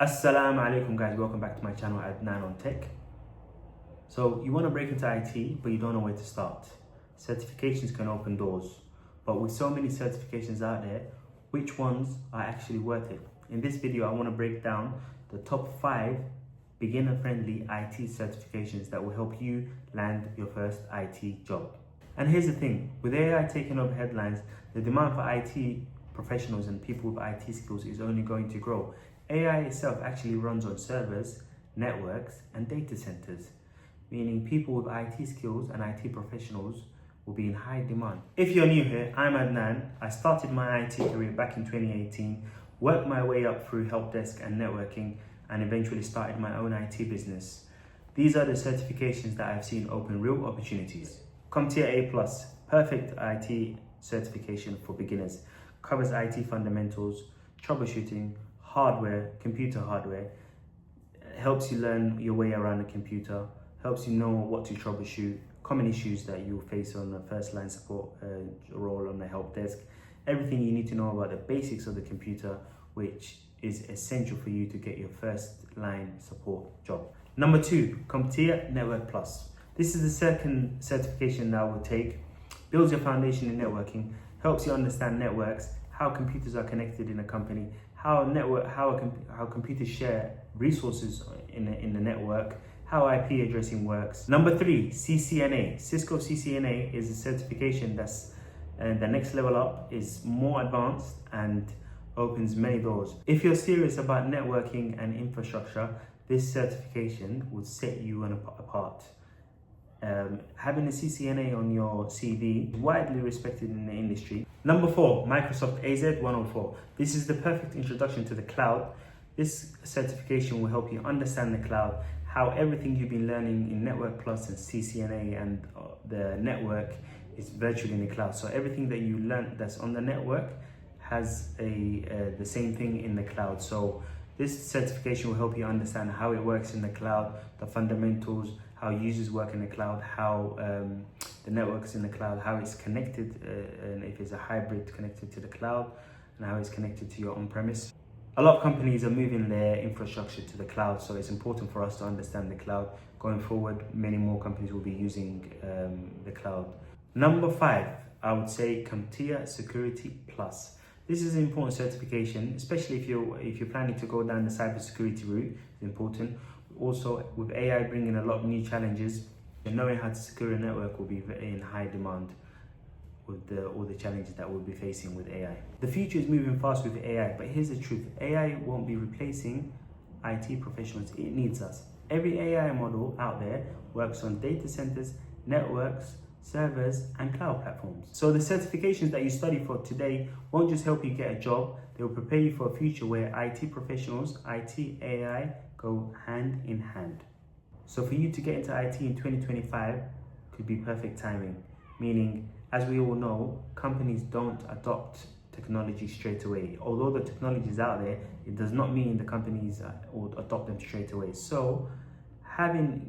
Assalamu alaikum guys, welcome back to my channel Adnan on Tech. So you want to break into IT but you don't know where to start. Certifications can open doors, but with so many certifications out there, which ones are actually worth it? In this video I want to break down the top 5 beginner friendly IT certifications that will help you land your first IT job. And here's the thing, with AI taking over headlines, the demand for IT professionals and people with IT skills is only going to grow. AI itself actually runs on servers, networks, and data centers, meaning people with IT skills and IT professionals will be in high demand. If you're new here, I'm Adnan. I started my IT career back in 2018, worked my way up through help desk and networking, and eventually started my own IT business. These are the certifications that I've seen open real opportunities. CompTIA A+, perfect IT certification for beginners, covers IT fundamentals, troubleshooting, hardware, computer hardware, helps you learn your way around the computer, helps you know what to troubleshoot, common issues that you'll face on the first line support role on the help desk, everything you need to know about the basics of the computer, which is essential for you to get your first line support job. Number 2, CompTIA Network Plus. This is the second certification that I will take. Builds your foundation in networking, helps you understand networks, how computers are connected in a company, how computers share resources in the network, how IP addressing works. Number 3, CCNA. Cisco CCNA is a certification that's the next level up, is more advanced and opens many doors. If you're serious about networking and infrastructure, this certification would set you apart. Having a CCNA on your CV is widely respected in the industry. Number 4, Microsoft AZ-104. This is the perfect introduction to the cloud. This certification will help you understand the cloud, how everything you've been learning in Network Plus and CCNA and the network is virtually in the cloud. So everything that you learned that's on the network has the same thing in the cloud. So this certification will help you understand how it works in the cloud, the fundamentals, how users work in the cloud, how the network's in the cloud, how it's connected, and if it's a hybrid connected to the cloud, and how it's connected to your on-premise. A lot of companies are moving their infrastructure to the cloud, so it's important for us to understand the cloud. Going forward, many more companies will be using the cloud. Number 5, I would say CompTIA Security Plus. This is an important certification, especially if you're planning to go down the cybersecurity route. It's important. Also, with AI bringing a lot of new challenges, and knowing how to secure a network will be in high demand with all the challenges that we'll be facing with AI. The future is moving fast with AI, but here's the truth. AI won't be replacing IT professionals. It needs us. Every AI model out there works on data centers, networks, servers, and cloud platforms. So the certifications that you study for today won't just help you get a job, they will prepare you for a future where IT professionals, IT, AI go hand in hand. So for you to get into IT in 2025 could be perfect timing, meaning, as we all know, companies don't adopt technology straight away. Although the technology is out there, it does not mean the companies will adopt them straight away. So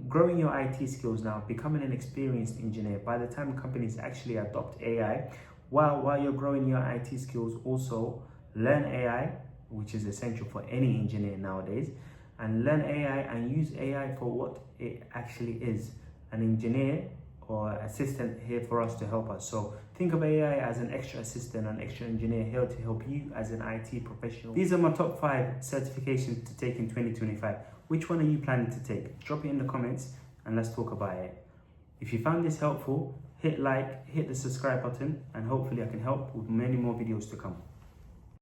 growing your IT skills now, becoming an experienced engineer, by the time companies actually adopt AI, while you're growing your IT skills, also learn AI, which is essential for any engineer nowadays, and learn AI and use AI for what it actually is, an engineer or assistant here for us to help us. So think of AI as an extra assistant, an extra engineer here to help you as an IT professional. These are my top 5 certifications to take in 2025. Which one are you planning to take? Drop it in the comments and let's talk about it. If you found this helpful, hit like, hit the subscribe button, and hopefully I can help with many more videos to come.